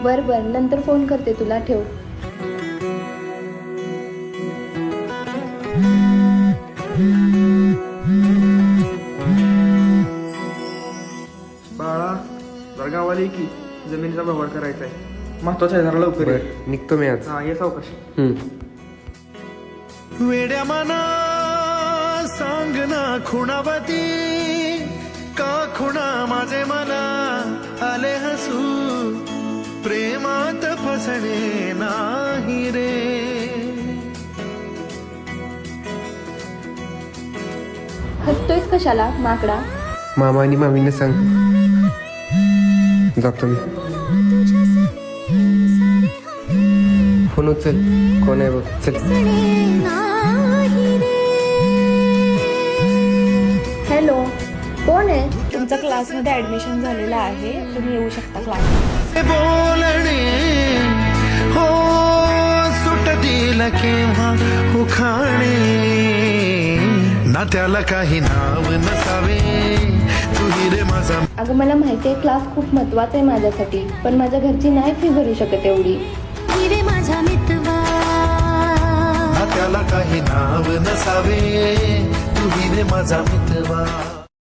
बरं नंतर फोन करते तुला, ठेव. बाळा जरा गावाला ये की, जमिनीचा व्यवहार करायचा आहे. महत्वाचा आहे, जरा लवकर ये. निघतो मी आज. हा ये सावकाश. वेड्या मना सांग ना खुणावती का खुणा माझे मला आले हसू प्रेमात फसणे नाही रे. हसतोयस कशाला माकडा? मामा आणि मामीने सांग. जातो मी. फोन उचल, कोण आहे बघ. चल. हॅलो, कोण आहे? तुमचा क्लासमध्ये ऍडमिशन झालेलं आहे, तुम्ही येऊ शकता क्लास. बोलणे हो सुट दिल केव्हा उखाणे ना त्याला काही नाव नसावे तुही रे माझा. अगं मला माहिती आहे क्लास खूप महत्वाचा आहे माझ्यासाठी, पण माझ्या घरची नाही फी भरू शकत एवढी. माझा मितवा ना त्याला काही नाव नसावे तुही रे माझा मितवा.